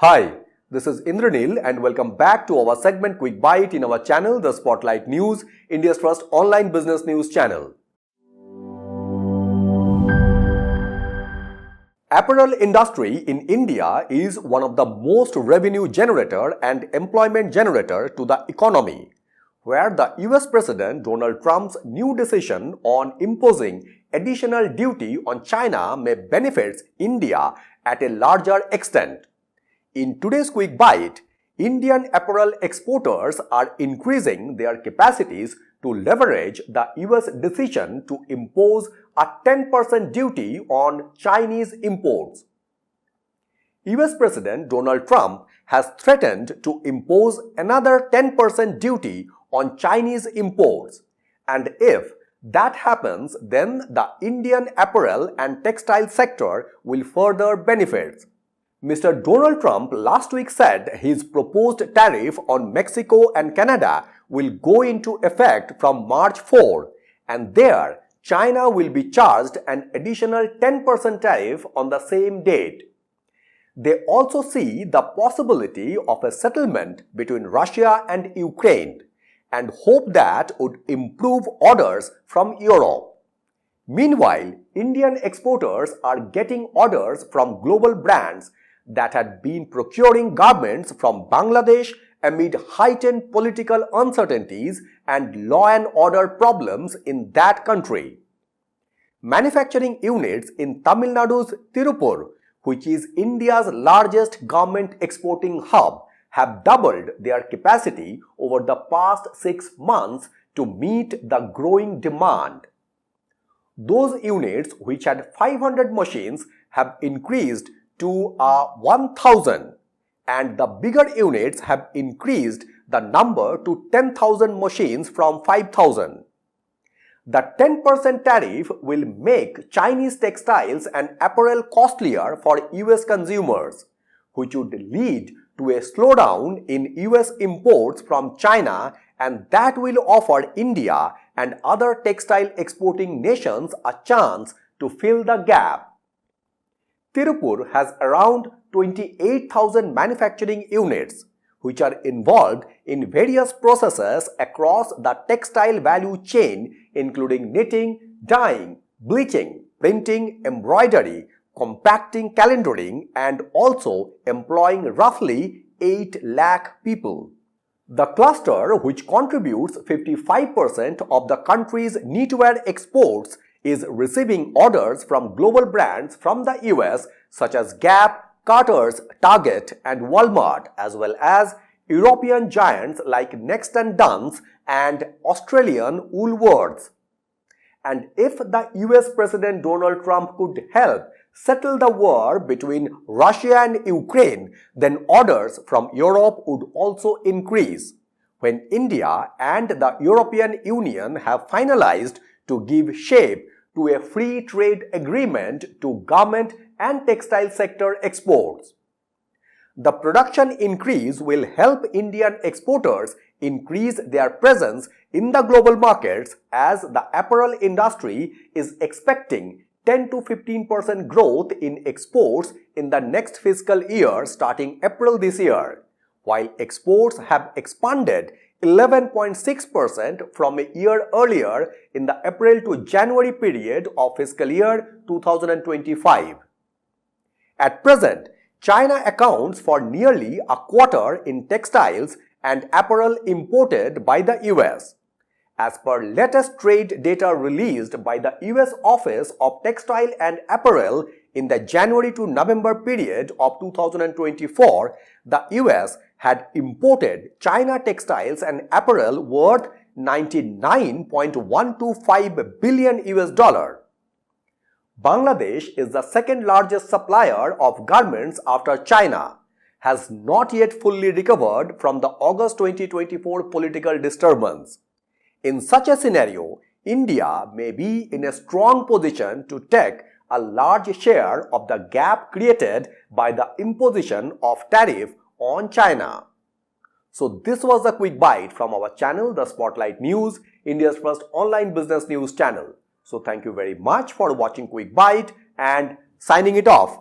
Hi, this is Indranil and welcome back to our segment Quick Bite in our channel, The Spotlight News, India's first online business news channel. Apparel industry in India is one of the most revenue generator and employment generator to the economy, where the US President Donald Trump's new decision on imposing additional duty on China may benefit India at a larger extent. In today's Quick Bite, Indian apparel exporters are increasing their capacities to leverage the US decision to impose a 10% duty on Chinese imports. US President Donald Trump has threatened to impose another 10% duty on Chinese imports, and if that happens, then the Indian apparel and textile sector will further benefit. Mr. Donald Trump last week said his proposed tariff on Mexico and Canada will go into effect from March 4, and there China will be charged an additional 10% tariff on the same date. They also see the possibility of a settlement between Russia and Ukraine and hope that would improve orders from Europe. Meanwhile, Indian exporters are ordering orders from global brands that had been procuring garments from Bangladesh amid heightened political uncertainties and law and order problems in that country. Manufacturing units in Tamil Nadu's Tirupur, which is India's largest garment exporting hub, have doubled their capacity over the past 6 months to meet the growing demand. Those units, which had 500 machines, have increased to 1,000, and the bigger units have increased the number to 10,000 machines from 5,000. The 10% tariff will make Chinese textiles and apparel costlier for US consumers, which would lead to a slowdown in US imports from China, and that will offer India and other textile exporting nations a chance to fill the gap. Tirupur has around 28,000 manufacturing units, which are involved in various processes across the textile value chain, including knitting, dyeing, bleaching, printing, embroidery, compacting, calendering, and also employing roughly 8 lakh people. The cluster, which contributes 55% of the country's knitwear exports, is receiving orders from global brands from the US such as Gap, Carter's, Target, and Walmart, as well as European giants like Next and Dunnes and Australian Woolworths. And if the US President Donald Trump could help settle the war between Russia and Ukraine, then orders from Europe would also increase. When India and the European Union have finalized to give shape to a free trade agreement to garment and textile sector exports. The production increase will help Indian exporters increase their presence in the global markets, as the apparel industry is expecting 10 to 15% growth in exports in the next fiscal year starting April this year, while exports have expanded 11.6% from a year earlier in the April to January period of fiscal year 2025. At present, China accounts for nearly a quarter in textiles and apparel imported by the US. As per latest trade data released by the US Office of Textile and Apparel in the January to November period of 2024, the US had imported China textiles and apparel worth $99.125 billion. Bangladesh is the second largest supplier of garments after China, has not yet fully recovered from the August 2024 political disturbance. In such a scenario, India may be in a strong position to take a large share of the gap created by the imposition of tariff on China. So this was the Quick Bite from our channel, The Spotlight News, India's first online business news channel. So thank you very much for watching Quick Bite and signing it off.